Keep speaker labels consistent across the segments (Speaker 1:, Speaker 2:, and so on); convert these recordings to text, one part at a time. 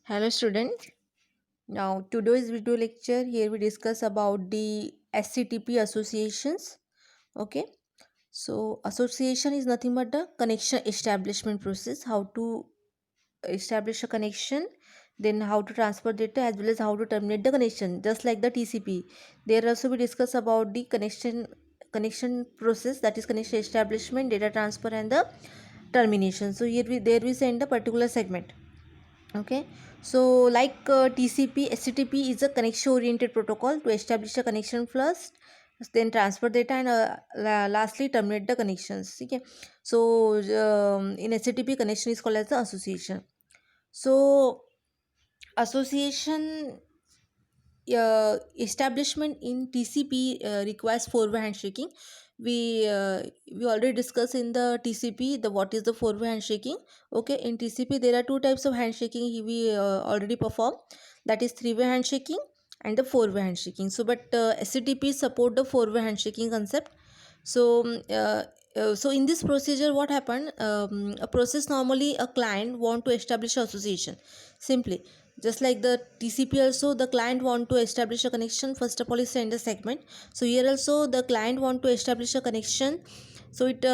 Speaker 1: Hello students. Now today's video lecture here we discuss about the SCTP associations. Okay. So association is nothing but the connection establishment process. How to establish a connection, then how to transfer data as well as how to terminate the connection. Just like the TCP, there also we discuss about the connection process, that is connection establishment, data transfer and the termination. So here we send a particular segment. Okay, so like TCP HTTP is a connection oriented protocol to establish a connection first, then transfer data and lastly terminate the connections. Okay, so in HTTP connection is called as the association. So association establishment in TCP requires four-way handshaking. We already discussed in the TCP the what is the four-way handshaking. Okay, in TCP there are two types of handshaking we already perform, that is three-way handshaking and the four-way handshaking. So but SCTP support the four-way handshaking concept. So so in this procedure what happened, a process, normally a client want to establish association simply just like the TCP. Also the client want to establish a connection, first of all is send a segment. So here also the client want to establish a connection, so it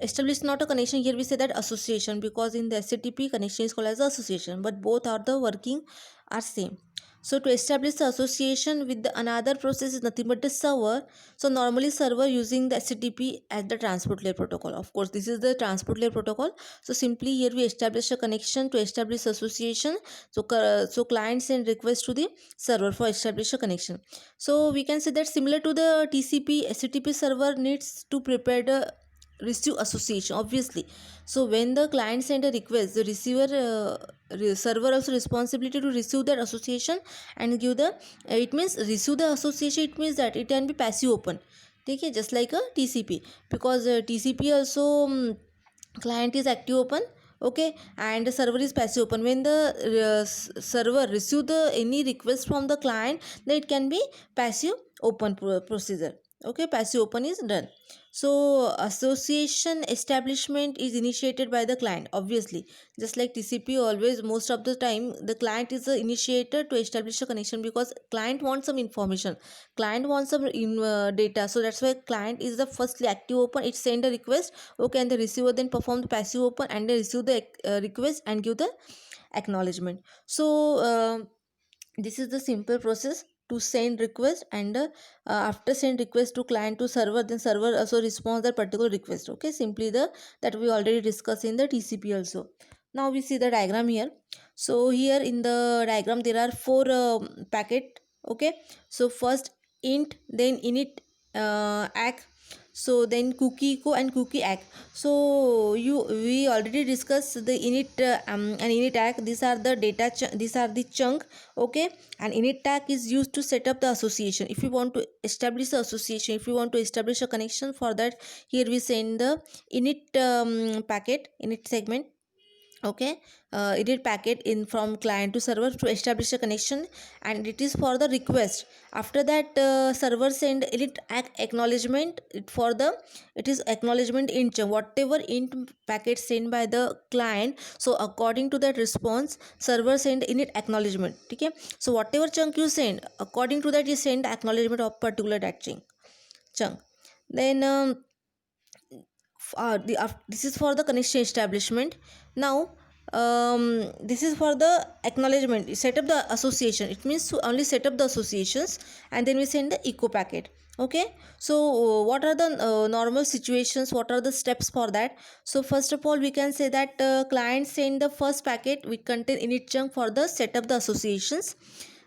Speaker 1: establish not a connection, here we say that association, because in the SCTP connection is called as association, but both are the working are same. So to establish the association with the another process is nothing but the server. So normally server using the HTTP as the transport layer protocol. Of course this is the transport layer protocol. So simply here we establish a connection to establish association. So so client send request to the server for establish a connection. So we can say that similar to the TCP, HTTP server needs to prepare the receive association obviously. So when the client send a request, the receiver server also responsibility to receive that association and give the it means receive the association, it means that it can be passive open. Okay, just like a TCP, because TCP also client is active open. Okay, and the server is passive open. When the server receive the any request from the client, then it can be passive open procedure. Okay, passive open is done. So association establishment is initiated by the client obviously, just like TCP. Always most of the time the client is the initiator to establish a connection, because client wants some information, client wants some data. So that's why client is the firstly active open, it send a request. Okay, and the receiver then perform the passive open and they receive the request and give the acknowledgement. So this is the simple process to send request, and after send request to client to server, then server also responds that particular request. Okay, simply the that we already discussed in the TCP also. Now we see the diagram here. So here in the diagram there are four packet. Okay, so first int, then init ACK, so then cookie echo and cookie ACK. So we already discussed the init and init ACK. These are the data these are the chunk. Okay, and init tag is used to set up the association. If you want to establish the association, if you want to establish a connection, for that here we send the init packet, init segment. Okay, edit packet in from client to server to establish a connection, and it is for the request. After that server send edit acknowledgement for the, it is acknowledgement int chunk, whatever int packet sent by the client. So according to that response, server send init acknowledgement. Okay, so whatever chunk you send, according to that you send acknowledgement of particular that chunk. Then this is for the connection establishment. Now this is for the acknowledgement, set up the association, it means to only set up the associations, and then we send the echo packet. Okay, so what are the normal situations, what are the steps for that? So first of all we can say that client send the first packet which contain init chunk for the set up the associations.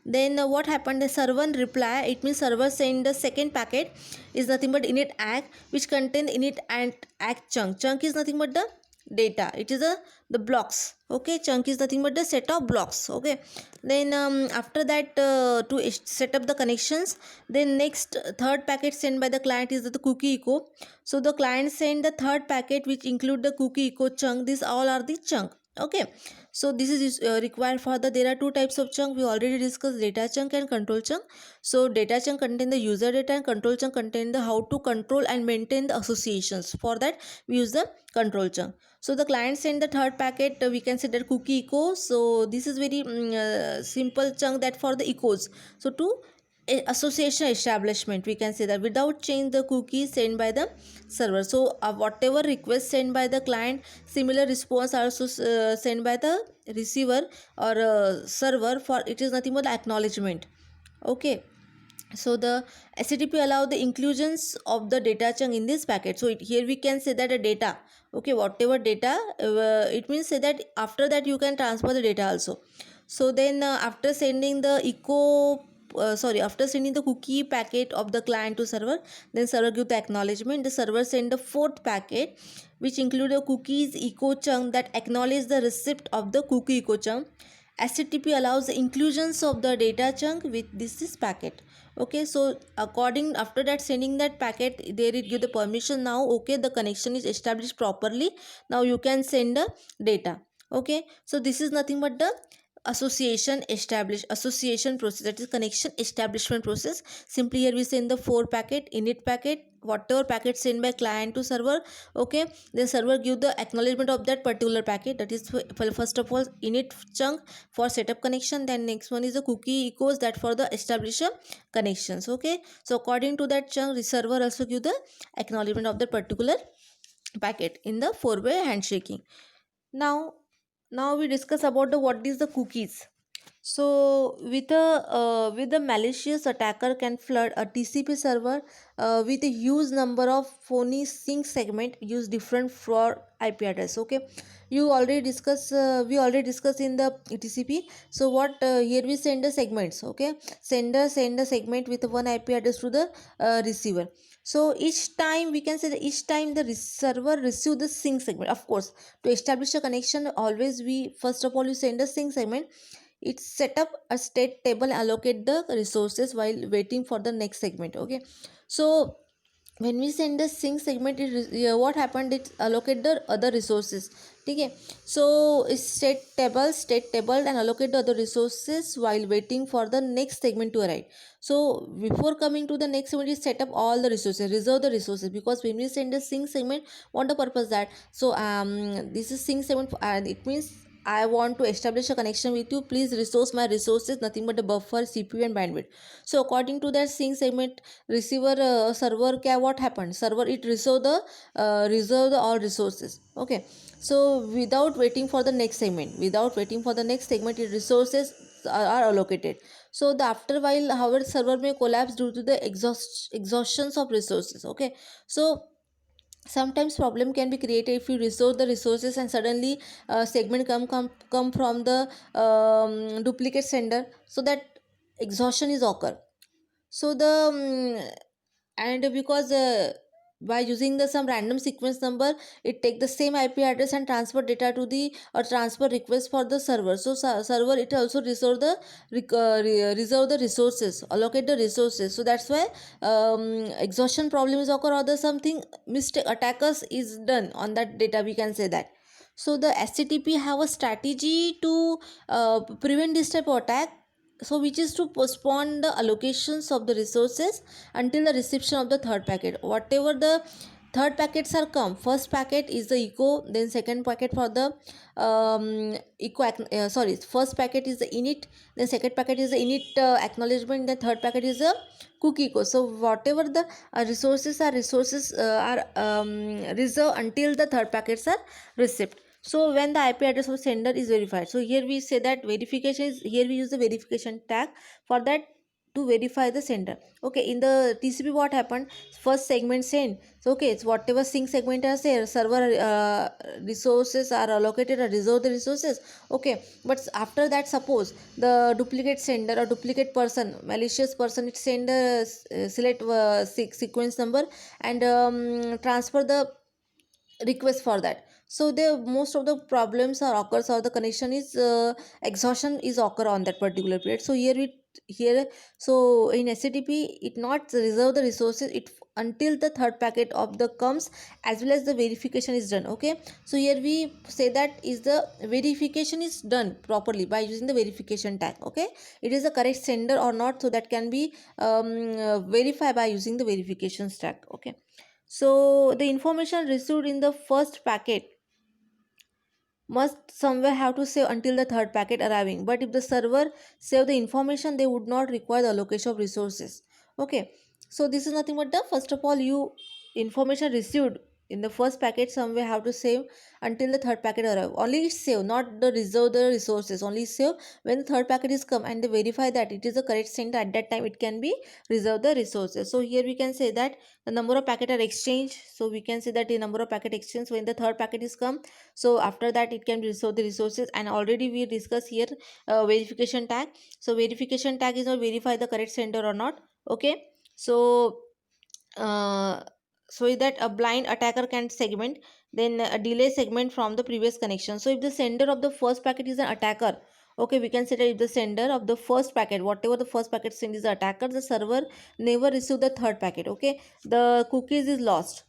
Speaker 1: Then what happened, the server reply, it means server send the second packet is nothing but init ACK, which contain init and ACK chunk is nothing but the data, it is the blocks. Okay, chunk is nothing but the set of blocks. Okay, then after that to set up the connections, then next third packet sent by the client is the cookie echo. So the client send the third packet which include the cookie echo chunk, these all are the chunk. Okay, so this is required for the, there are two types of chunk. We already discussed data chunk and control chunk. So data chunk contain the user data and control chunk contain the how to control and maintain the associations. For that we use the control chunk. So the client send the third packet, we can say that cookie echo. So this is very simple chunk that for the echoes. So to association establishment, we can say that without change the cookies sent by the server. So whatever request sent by the client, similar response also sent by the receiver or server, for it is nothing but the acknowledgement. Okay, so the HTTP allow the inclusions of the data chunk in this packet. So here we can say that the data, okay, whatever data, it means say that after that you can transfer the data also. So then after sending the echo after sending the cookie packet of the client to server, then server give the acknowledgement. The server send the fourth packet which include a cookies echo chunk that acknowledge the receipt of the cookie echo chunk. HTTP allows the inclusions of the data chunk with this packet. Okay, so according after that sending that packet, there it give the permission. Now okay, the connection is established properly. Now you can send the data. Okay, so this is nothing but the association process, that is connection establishment process. Simply here we send the four packet, init packet, whatever packet sent by client to server. Okay, then server give the acknowledgement of that particular packet, that is first of all init chunk for setup connection, then next one is the cookie echoes that for the establish connections. Okay, so according to that chunk, the server also give the acknowledgement of the particular packet in the four-way handshaking. Now we discuss about the what is the cookies. So with the malicious attacker can flood a TCP server with a huge number of phony sync segment use different for IP address. Okay, we already discussed in the TCP. So what here we send the segments. Okay, send a segment with one IP address to the receiver. So each time we can say that each time the server receive the sync segment. Of course, to establish a connection, always we first of all you send a sync segment. It set up a state table and allocate the resources while waiting for the next segment. Okay, so when we send the sync segment, what happened, it allocate the other resources. Okay, so it's state table and allocate the other resources while waiting for the next segment to arrive. So before coming to the next segment, it set up all the resources, reserve the resources, because when we send the sync segment, what the purpose that, so this is sync segment, and it means I want to establish a connection with you. Please resource my resources, nothing but the buffer, CPU, and bandwidth. So according to that sync segment, receiver server what happened? Server it reserve the all resources. Okay. So without waiting for the next segment, it resources are allocated. So the after while, however, server may collapse due to the exhaustions of resources. Okay. So sometimes problem can be created if you resource the resources and suddenly segment come from the duplicate sender, so that exhaustion is occur. So the and because by using the some random sequence number, it take the same IP address and transfer data to the or transfer request for the server. So server it also reserve the reserve the resources, allocate the resources. So that's why exhaustion problem is occur, or the something mistake attackers is done on that data, we can say that. So the HTTP have a strategy to prevent this type of attack, so which is to postpone the allocations of the resources until the reception of the third packet. Whatever the third packets are come, first packet is the echo, then second packet for the first packet is the init, then second packet is the init acknowledgement, then third packet is the cookie echo. So whatever the resources are reserved until the third packets are received. So when the IP address of sender is verified, so here we say that verification is, here we use the verification tag for that, to verify the sender. Okay, in the TCP what happened, first segment send. So okay, it's whatever sync segment is there, server resources are allocated or reserve the resources. Okay, but after that, suppose the duplicate sender or duplicate person, malicious person, it send a select sequence number and transfer the request for that. So the most of the problems are occurs, or the connection is exhaustion is occur on that particular period. So here so in HTTP it not reserve the resources, it until the third packet of the comes as well as the verification is done. Okay, so here we say that is the verification is done properly by using the verification tag. Okay, it is a correct sender or not, so that can be verified by using the verification tag. Okay, so the information received in the first packet must somewhere have to save until the third packet arriving, but if the server save the information, they would not require the allocation of resources. Okay, so this is nothing but the first of all you information received in the first packet somewhere have to save until the third packet arrive. Only save, not the reserve the resources, only save when the third packet is come and they verify that it is the correct sender. At that time it can be reserve the resources. So here we can say that the number of packet are exchanged, so we can say that the number of packet exchange when the third packet is come, so after that it can restore the resources. And already we discuss here verification tag. So verification tag is not verify the correct sender or not. Okay, so uh, so that a blind attacker can segment, then a delay segment from the previous connection. So if the sender of the first packet is an attacker, okay, we can say that if the sender of the first packet, whatever the first packet send is the attacker, the server never receive the third packet. Okay, the cookies is lost.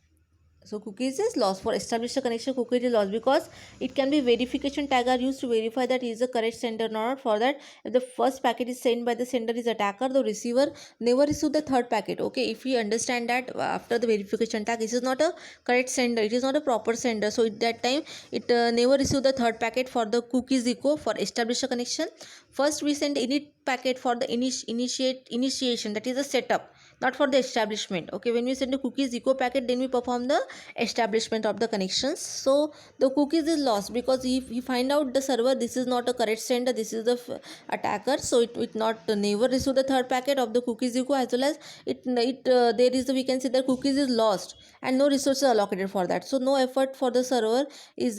Speaker 1: So cookies is lost. For establish a connection, cookies is lost because it can be verification tag are used to verify that is the correct sender or not. For that, if the first packet is sent by the sender is attacker, the receiver never receive the third packet. Okay, if we understand that after the verification tag, this is not a correct sender, it is not a proper sender. So at that time, it never receive the third packet for the cookies echo for establish a connection. First, we send init packet for the initiation, that is the setup, not for the establishment. Okay, when we send the cookies echo packet, then we perform the establishment of the connections. So the cookies is lost because if we find out the server this is not a correct sender, this is the attacker, so it not never receive the third packet of the cookies echo, as well as there is the, we can say that cookies is lost and no resources allocated for that. So no effort for the server is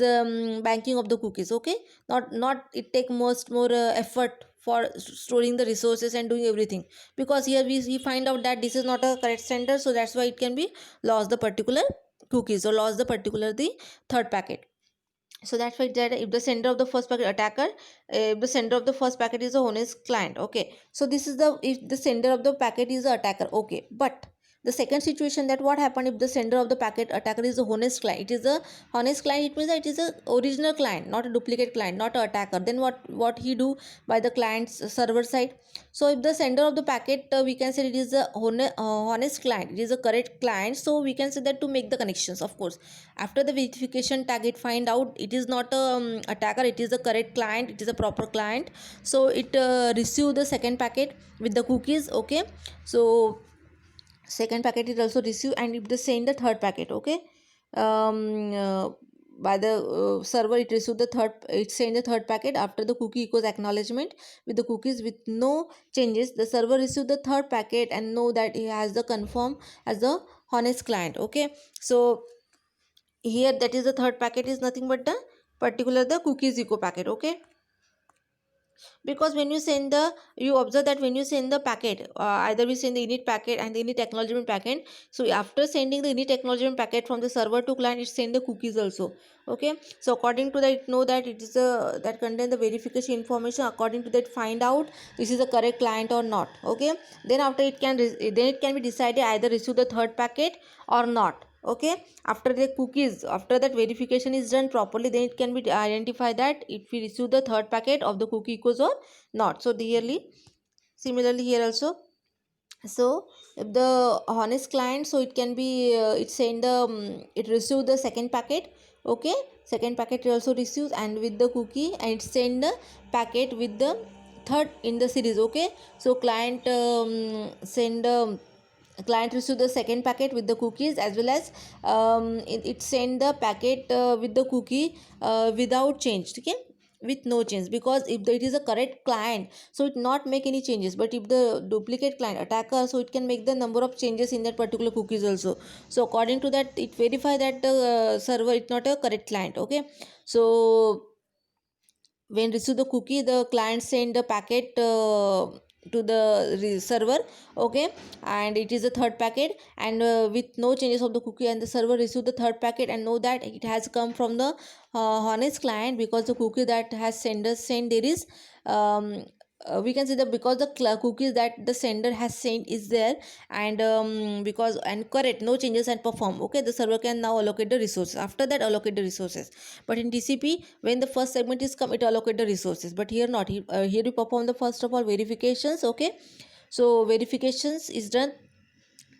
Speaker 1: banking of the cookies. Okay, not it take most more effort for storing the resources and doing everything, because here we find out that this is not a correct sender, so that's why it can be lost the particular cookies or lost the particular the third packet. So that's why that if the sender of the first packet attacker, if the sender of the first packet is a honest client. Okay, so this is the if the sender of the packet is the attacker. Okay, but the second situation, that what happened if the sender of the packet attacker is a honest client, it is a honest client, it means that it is a original client, not a duplicate client, not a attacker. Then what he do by the client's server side? So if the sender of the packet, we can say it is a honest client, it is a correct client, so we can say that to make the connections. Of course, after the verification tag, it find out it is not a attacker, it is a correct client, it is a proper client, so it receive the second packet with the cookies. Okay, so second packet is also received, and if they send the third packet, okay, um, uh, by the server, it received the third, it send the third packet after the cookie echoes acknowledgement with the cookies with no changes. The server received the third packet and know that he has the confirm as the honest client. Okay, so here that is the third packet is nothing but the particular the cookies echo packet. Okay, because when you send the, you observe that when you send the packet, either we send the init packet and the init acknowledgement packet, so after sending the init acknowledgement packet from the server to client, it send the cookies also. Okay, so according to that, it know that it is a that contain the verification information. According to that, find out this is a correct client or not. Okay, then after it can then it can be decided either receive the third packet or not. Okay, after the cookies, after that verification is done properly, then it can be identify that if we receive the third packet of the cookie echoes or not. So clearly, similarly here also, so if the honest client, so it can be it send the it receive the second packet. Okay, second packet it also receives and with the cookie, and it send the packet with the third in the series. Okay, so client send client receive the second packet with the cookies, as well as it send the packet with the cookie without change. Okay, with no change, because if it is a correct client, so it not make any changes, but if the duplicate client attacker, so it can make the number of changes in that particular cookies also. So according to that, it verify that the server is not a correct client. Okay, so when receive the cookie, the client send the packet to the server. Okay, and it is a third packet, and with no changes of the cookie, and the server receive the third packet and know that it has come from the honest client, because the cookie that has sender sent there is we can say that because the cookies that the sender has sent is there, and because and correct, no changes and perform, okay, the server can now allocate the resources, after that allocate the resources. But in TCP, when the first segment is come, it allocate the resources, but here not. Here we perform the first of all verifications, okay. So verifications is done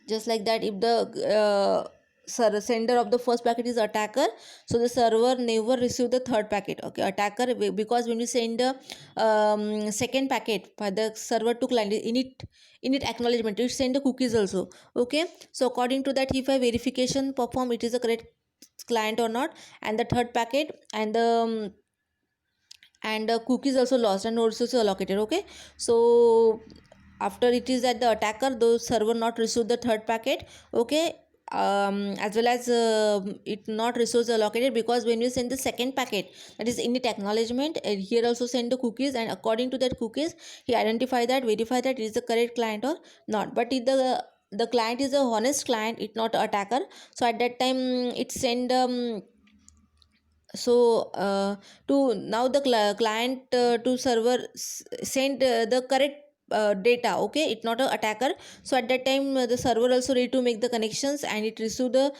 Speaker 1: just like that. If the sender of the first packet is attacker, so the server never receive the third packet, okay. Attacker, because when we send the second packet by the server to client, in it acknowledgement, it send the cookies also, okay. So according to that, if a verification perform, it is a correct client or not, and the third packet and cookies also lost and no resources allocated, okay. So after it is that the attacker, the server not receive the third packet, okay, as well as it not resource allocated, because when you send the second packet, that is init acknowledgement, here also send the cookies, and according to that cookies, he identify that, verify that it is the correct client or not. But if the client is a honest client, it not attacker, so at that time it send so to now the client to server send the correct data, okay, it not a attacker. So at that time the server also ready to make the connections, and it receive the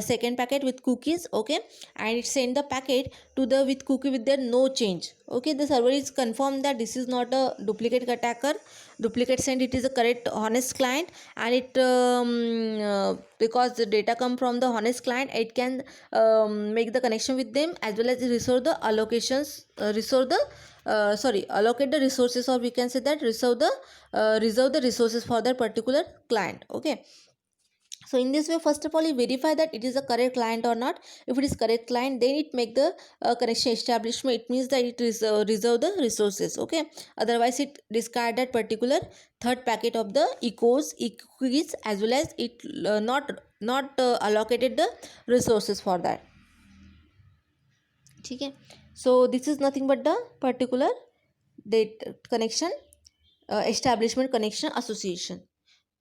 Speaker 1: second packet with cookies, okay, and it send the packet to the with cookie with their no change, okay. The server is confirmed that this is not a duplicate attacker, duplicate send, it is a correct honest client, and it because the data come from the honest client, it can make the connection with them, as well as resolve the allocations, resolve the allocate the resources, or we can say that reserve the resources for that particular client, okay. So in this way, first of all, you verify that it is a correct client or not. If it is correct client, then it make the connection establishment. It means that it is reserve the resources, okay. Otherwise it discard that particular third packet of the cookies, as well as it not allocated the resources for that. Okay. So this is nothing but the particular data connection, establishment, connection, association.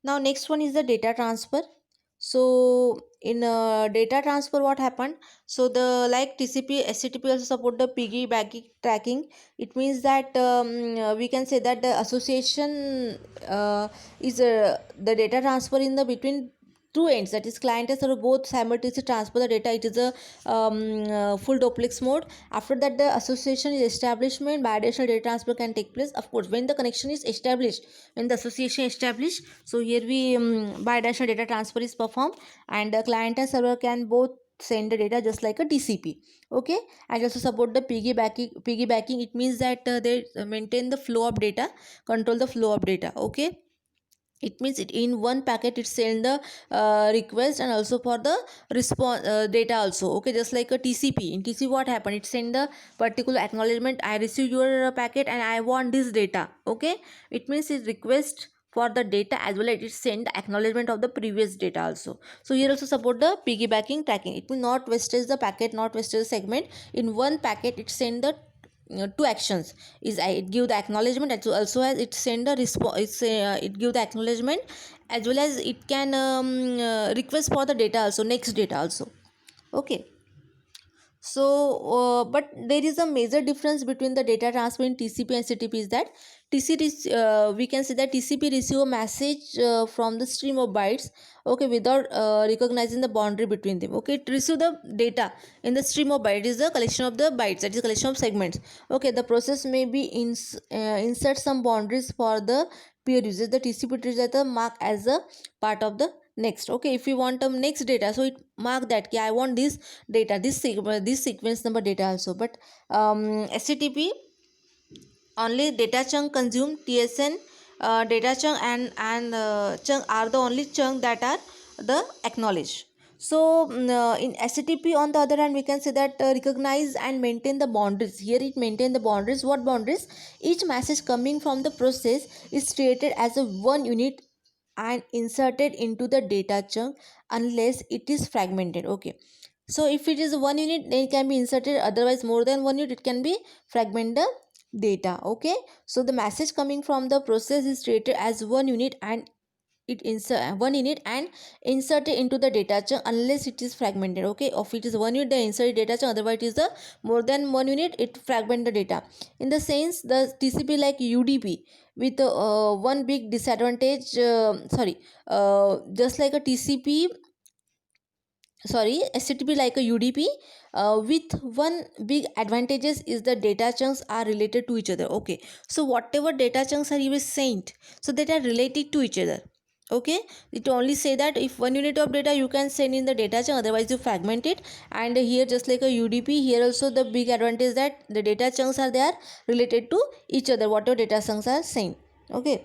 Speaker 1: Now next one is the data transfer. So in data transfer, what happened? So the like TCP, HTTP also support the piggybacking tracking. It means that we can say that the association is the data transfer in the between two ends, that is client and server both simultaneously transfer the data. It is a full duplex mode. After that, the association is establishment, bidirectional data transfer can take place, of course, when the connection is established, when the association established. So here we bidirectional data transfer is performed, and the client and server can both send the data just like a TCP, okay. And also support the piggybacking. It means that they maintain the flow of data, control the flow of data, okay. It means it in one packet it send the request, and also for the response data also, okay. Just like a TCP, in TCP what happened, it send the particular acknowledgement, I receive your packet and I want this data, okay. It means it request for the data, as well as it send the acknowledgement of the previous data also. So here also support the piggybacking tracking. It will not wastage the packet, not wastage the segment. In one packet it send the two actions, is it give the acknowledgement, also as it send a response, it give the acknowledgement, as well as it can request for the data also, next data also, okay. So but there is a major difference between the data transfer in TCP and HTTP, is that we can say that TCP receive a message from the stream of bytes, okay, without recognizing the boundary between them, okay. It receive the data in the stream of bytes. It is a collection of the bytes, that is a collection of segments, okay. The process may be insert some boundaries for the peer users. The TCP treats the mark as a part of the next, okay. If you want next data, so it mark that I want this data, this sequence number data also. But HTTP only data chunk consume, TSN data chunk and chunk are the only chunk that are the acknowledged. So in HTTP on the other hand, we can say that recognize and maintain the boundaries. Here it maintain the boundaries. What boundaries? Each message coming from the process is treated as a one unit and inserted into the data chunk unless it is fragmented, okay. So if it is one unit, then it can be inserted, otherwise more than one unit, it can be fragment the data, okay. So the message coming from the process is treated as one unit and it insert one unit and insert it into the data chunk unless it is fragmented. Okay, if it is one unit they insert data chunk, otherwise it is the more than one unit it fragment the data. In the sense the TCP like UDP with one big disadvantage, just like a TCP, sorry, HTTP like a UDP, with one big advantages is the data chunks are related to each other. Okay, so whatever data chunks are you sent, so that are related to each other. Okay, it only say that if one unit of data you can send in the data chunk, otherwise you fragment it. And here just like a UDP, here also the big advantage that the data chunks are there related to each other, whatever data chunks are sent. Okay,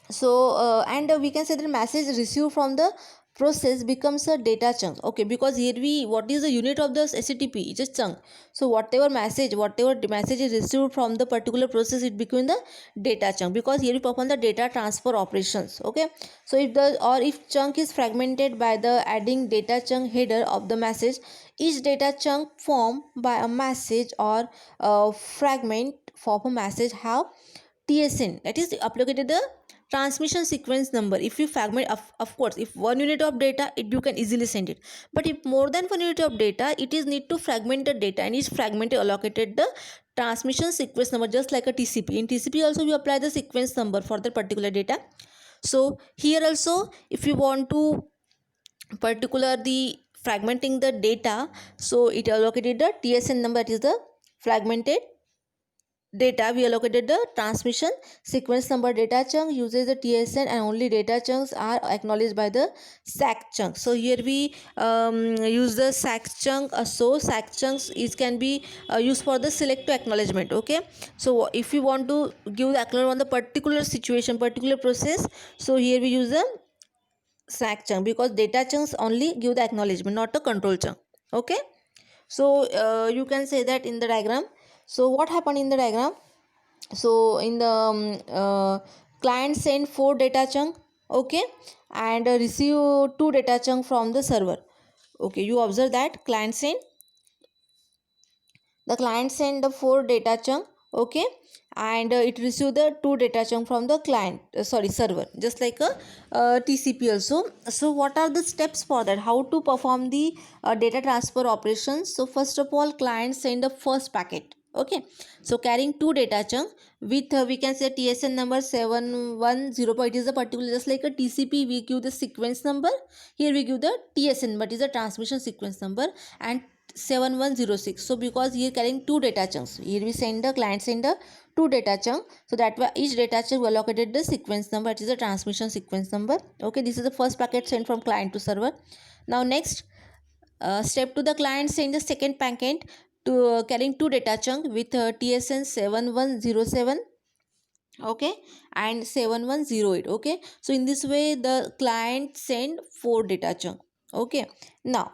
Speaker 1: so and we can say that message received from the process becomes a data chunk. Okay, because here we, what is the unit of the HTTP? It's a chunk. So whatever the message is received from the particular process, it becomes the data chunk, because here we perform the data transfer operations. Okay, so if chunk is fragmented by the adding data chunk header of the message, each data chunk formed by a message or fragment for a message have TSN, that is allocated the transmission sequence number. If you fragment, of course if one unit of data it you can easily send it, but if more than one unit of data it is need to fragment the data, and each fragment allocated the transmission sequence number, just like a TCP. In TCP also we apply the sequence number for the particular data. So here also if you want to particular the fragmenting the data, so it allocated the TSN number, that is the fragmented data. We allocated the transmission sequence number. Data chunk uses the TSN and only data chunks are acknowledged by the SAC chunk. So here we use the SAC chunk. So SAC chunks is can be used for the select to acknowledgement. Okay, so if you want to give the acknowledgement on the particular situation, particular process, so here we use the SAC chunk, because data chunks only give the acknowledgement, not a control chunk. Okay, so you can say that in the diagram. So what happened in the diagram? So in the client send 4 data chunk. Okay, and receive 2 data chunk from the server. Okay, you observe that the client send the 4 data chunk. Okay, and it receive the 2 data chunk from the client, server, just like a TCP also. So what are the steps for that, how to perform the data transfer operations? So first of all, client send the first packet. Okay, so carrying 2 data chunk with we can say TSN number 710. It is a particular, just like a TCP we give the sequence number, here we give the TSN, but is a transmission sequence number, and 7106. So because here carrying 2 data chunks, here we send the client send the 2 data chunk, so that way each data chunk we allocated the sequence number, it is a transmission sequence number. Okay, this is the first packet sent from client to server. Now next step to the client send the second packet to carrying 2 data chunk with TSN 7107. Okay, and 7108. Okay, so in this way the client send 4 data chunk. Okay, now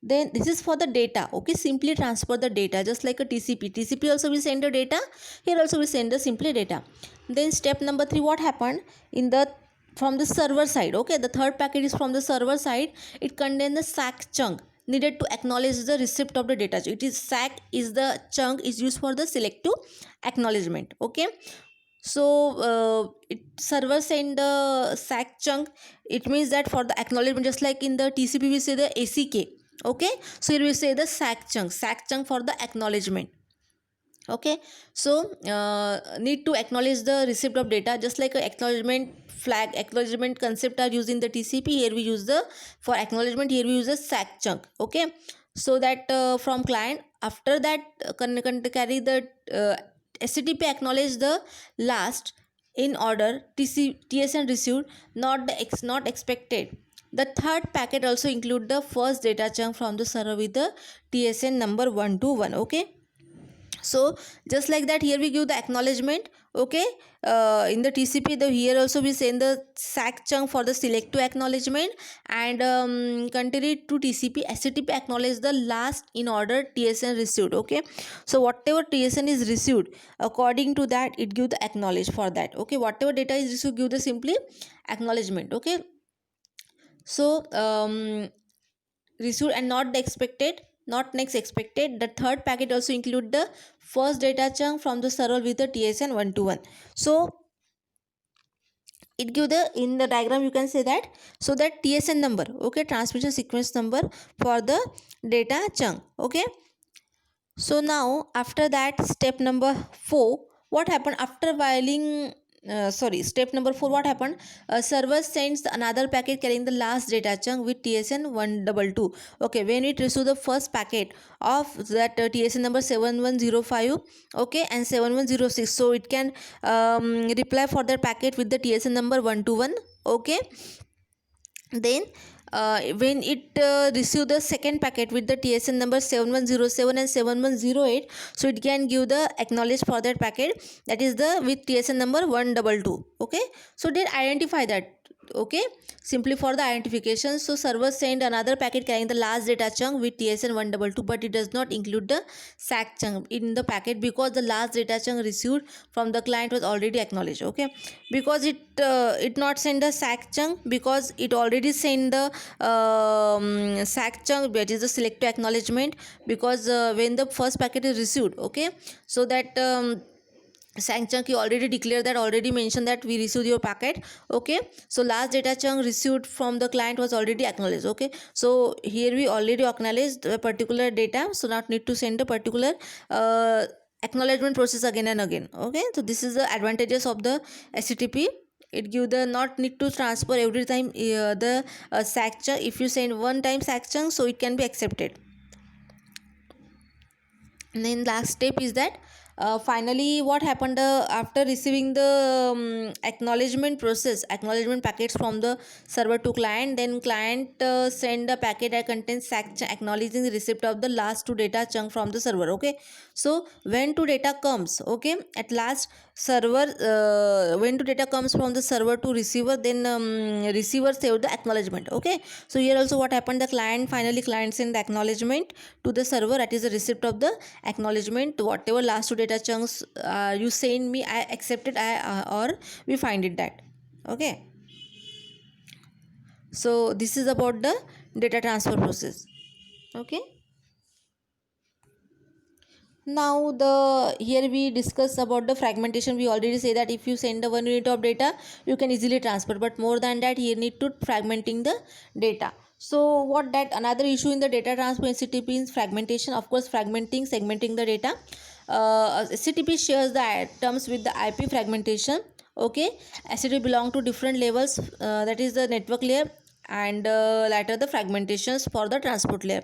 Speaker 1: then this is for the data. Okay, simply transfer the data, just like a TCP also will send the data, here also we send the simply data. Then step number 3, what happened in the from the server side? Okay, the third packet is from the server side. It contains the SAC chunk needed to acknowledge the receipt of the data. It is SAC is the chunk is used for the selective acknowledgement. Okay, so server send the SAC chunk. It means that for the acknowledgement, just like in the TCP we say the ACK. Okay, so here we say the SAC chunk for the acknowledgement. Okay, so need to acknowledge the receipt of data, just like a acknowledgement flag, acknowledgement concept are used in the TCP. Here we use the, for acknowledgement here we use the SAC chunk. Okay, so that from client, after that carry the HTTP acknowledge the last in order TSN received, not expected. The third packet also include the first data chunk from the server with the TSN number 121. Okay, so just like that here we give the acknowledgement. Okay, in the TCP the here also we send the SAC chunk for the select to acknowledgement, and contrary to TCP, HTTP acknowledge the last in order TSN received. Okay, so whatever TSN is received, according to that it give the acknowledge for that. Okay, whatever data is received give the simply acknowledgement. Okay, so received and not the expected, not next expected. The third packet also include the first data chunk from the server with the TSN 121. So it give the, in the diagram you can say that, so that TSN number, okay, transmission sequence number for the data chunk. Okay, so now after that, step number 4, what happened after whiling, step number 4, what happened, server sends another packet carrying the last data chunk with TSN 122. Okay, when it receives the first packet of that TSN number 7105, okay, and 7106, so it can reply for that packet with the TSN number 121. Okay, then when it receive the second packet with the TSN number 7107 and 7108, so it can give the acknowledge for that packet, that is the with TSN number 122. Okay, so they identify that. Okay, simply for the identification, so server send another packet carrying the last data chunk with TSN 122, but it does not include the SAC chunk in the packet because the last data chunk received from the client was already acknowledged. Okay, because it not send the SAC chunk because it already send the SAC chunk, that is the select to acknowledgement, because when the first packet is received, okay, so that SAC chunk, you already declared that, already mentioned that we received your packet. Okay, so last data chunk received from the client was already acknowledged. Okay, so here we already acknowledged a particular data, so not need to send a particular acknowledgement process again and again. Okay, so this is the advantages of the HTTP. It give the not need to transfer every time the SAC chunk. If you send one time SAC chunk, so it can be accepted. And then last step is that finally what happened after receiving the acknowledgement packets from the server to client, then client send a packet that contains SAC acknowledging the receipt of the last two data chunk from the server. Okay, so when two data comes, okay, at last server when two data comes from the server to receiver, then receiver save the acknowledgement. Okay, so here also what happened, the client send the acknowledgement to the server, that is the receipt of the acknowledgement, whatever last two data chunks you send me, I accepted, or we find it that. Okay, so this is about the data transfer process. Okay, now the here we discuss about the fragmentation. We already say that if you send the 1 unit of data, you can easily transfer, but more than that, here need to fragmenting the data. So what that another issue in the data transfer in HTTP is fragmentation. Of course, segmenting the data. HTTP shares the terms with the IP fragmentation. Okay, HTTP belong to different levels, that is the network layer, and later the fragmentations for the transport layer.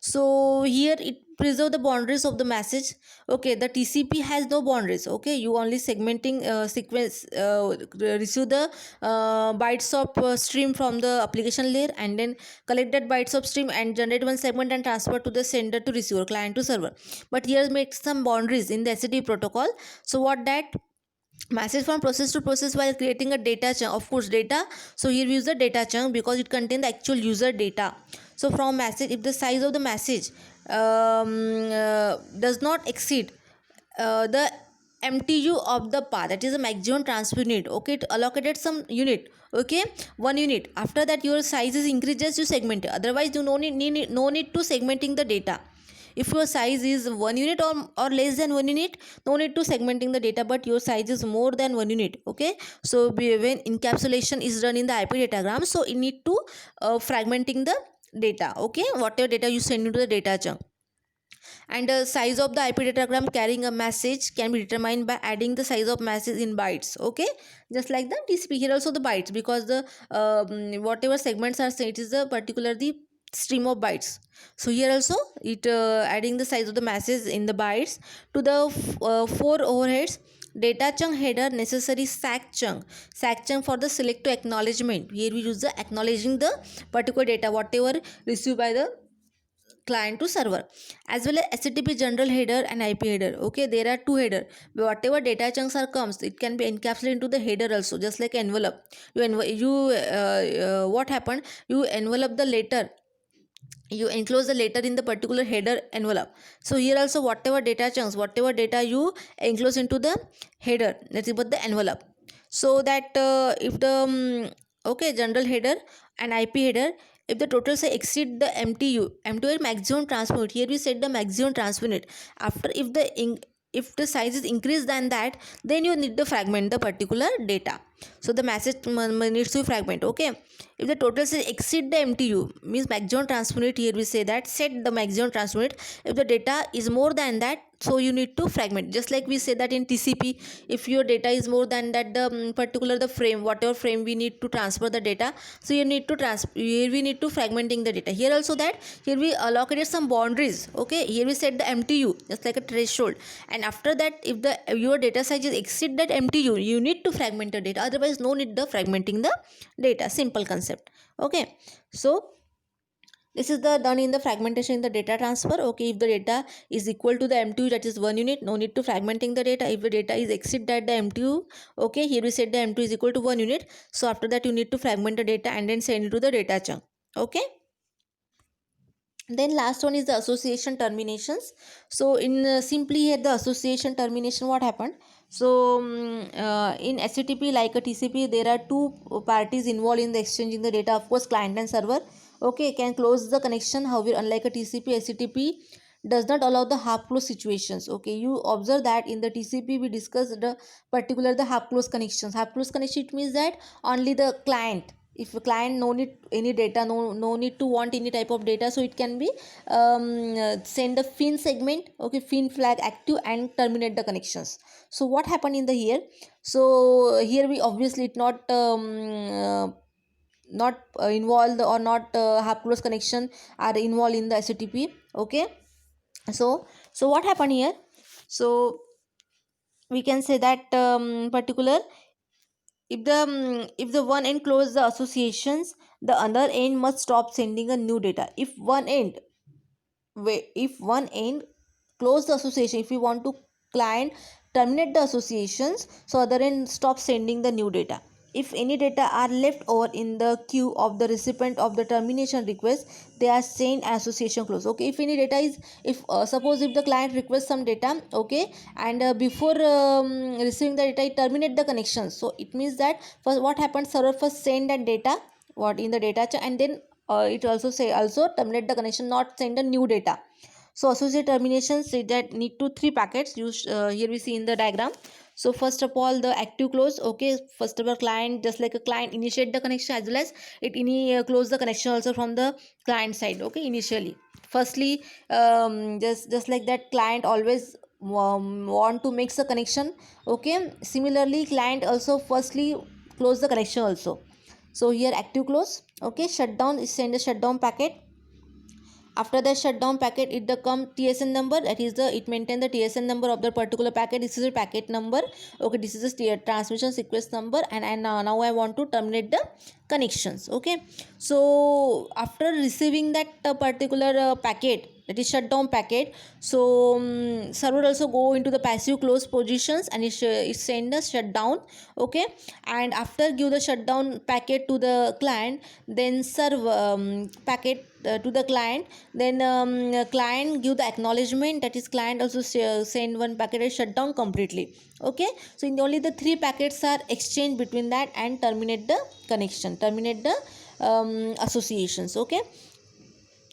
Speaker 1: So here it preserve the boundaries of the message. Okay, the TCP has no boundaries. Okay, you only segmenting sequence receive the bytes of stream from the application layer, and then collect that bytes of stream and generate one segment and transfer to the sender to receiver, client to server. But here makes some boundaries in the HTTP protocol. So what that message from process to process while creating a data chunk, of course data, so here we use the data chunk because it contains the actual user data. So from message, if the size of the message does not exceed the MTU of the path, that is the maximum transfer unit. Okay, it allocated some unit. Okay, 1 unit, after that your size is increases, you segment it, otherwise you no need to segmenting the data. If your size is 1 unit or less than 1 unit, no need to segmenting the data, but your size is more than 1 unit. Okay, so when encapsulation is done in the IP datagram, so you need to fragmenting the data. Okay, whatever data you send into the data chunk, and the size of the IP datagram carrying a message can be determined by adding the size of message in bytes. Okay, just like the TCP, here also the bytes, because the whatever segments are sent is the particular the stream of bytes. So here also it adding the size of the message in the bytes to the 4 overheads: data chunk header, necessary SAC chunk for the select to acknowledgement. Here we use the acknowledging the particular data whatever received by the client to server, as well as HTTP general header and IP header. Okay, there are two header. Whatever data chunks are comes, it can be encapsulated into the header also, just like envelope. What happened? You envelope the letter, you enclose the letter in the particular header envelope. So here also whatever data chunks, whatever data you enclose into the header, that is but the envelope. So that if the okay, general header and IP header, if the total say exceed the MTU maximum transfer unit, here we set the maximum transfer unit. After if the size is increased than that, then you need to fragment the particular data. So the message needs to fragment. Okay, if the total size exceed the MTU, means maximum transfer unit, here we say that set the maximum transfer unit. If the data is more than that, so you need to fragment. Just like we say that in TCP, if your data is more than that, the particular the frame, whatever frame we need to transfer the data, so you need to here we need to fragmenting the data. Here also that, here we allocated some boundaries. Okay, here we set the MTU just like a threshold, and after that, if the your data size is exceed that MTU, you need to fragment the data. Otherwise, no need the fragmenting the data. Simple concept. Okay, so this is the done in the fragmentation in the data transfer. Okay, if the data is equal to the MTU, that is 1 unit, no need to fragmenting the data. If the data is exceed that the MTU, okay, here we set the MTU is equal to 1 unit. So after that, you need to fragment the data and then send it to the data chunk. Okay. Then last one is the association terminations. So in simply here the association termination, what happened? So in HTTP like a TCP, there are two parties involved in the exchanging the data. Of course, client and server. Okay, can close the connection. However, unlike a TCP, HTTP does not allow the half close situations. Okay, you observe that in the TCP we discussed the particular the half close connections. Half close connection, it means that only the client, if a client no need any data, no need to want any type of data, so it can be send a fin segment. Okay, fin flag active and terminate the connections. So what happened in the here? So here we obviously it not involved or not have close connection are involved in the HTTP. Okay, so what happened here? So we can say that particular, if the one end close the associations, the other end must stop sending a new data. If one end close the association, if we want to client terminate the associations, so other end stop sending the new data. If any data are left over in the queue of the recipient of the termination request, they are sent association close. Okay, if any data is, if suppose if the client requests some data, okay, and before receiving the data it terminate the connection, so it means that first what happens, server first send that data what in the data and then it also say also terminate the connection, not send a new data. So associate terminations say that need to three packets used. Here we see in the diagram. So first of all the active close. Okay, first of all client, just like a client initiate the connection as well as it close the connection also from the client side. Okay, initially firstly just like that client always want to make the connection. Okay, similarly client also firstly close the connection also. So here active close. Okay, shutdown is send a shutdown packet. After the shutdown packet it the come TSN number, that is the it maintain the TSN number of the particular packet. This is a packet number. Okay, this is a transmission sequence number, and now I want to terminate the connections. Okay, so after receiving that particular packet, that is shutdown packet, so server also go into the passive close positions and it send a shutdown. Okay, and after give the shutdown packet to the client, then serve packet to the client, then client give the acknowledgement, that is client also send one packet and shut down completely. Okay, so in only the three packets are exchanged between that and terminate the connection, terminate the associations. Okay,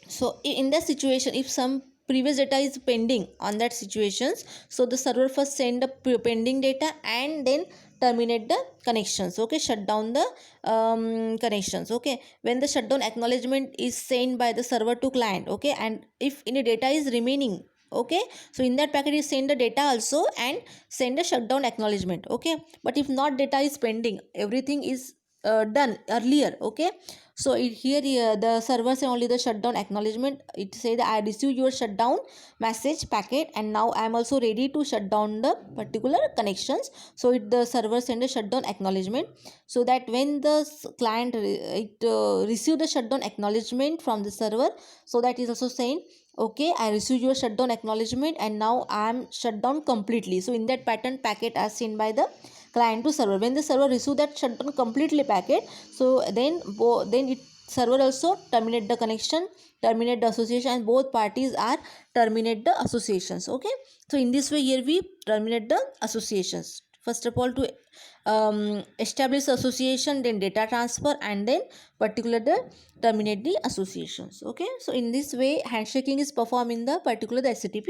Speaker 1: so in that situation, if some previous data is pending on that situations, so the server first send the pending data and then terminate the connections. Okay, shut down the connections. Okay, when the shutdown acknowledgement is sent by the server to client. Okay, and if any data is remaining, okay, so in that packet you send the data also and send a shutdown acknowledgement. Okay, but if not data is pending, everything is done earlier. Okay, so here the server say only the shutdown acknowledgement. It say that I receive your shutdown message packet and now I am also ready to shut down the particular connections. So the server send a shutdown acknowledgement, so that when the client receive the shutdown acknowledgement from the server, so that is also saying, okay, I received your shutdown acknowledgement and now I am shut down completely. So in that pattern packet are sent by the client to server. When the server receive that shutdown completely packet, so then it server also terminate the connection, terminate the association, and both parties are terminate the associations. Okay, so in this way here we terminate the associations. First of all to establish association, then data transfer, and then particular the terminate the associations. Okay, so in this way handshaking is performed in the particular the HTTP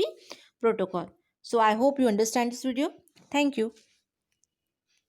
Speaker 1: protocol. So I hope you understand this video. Thank you.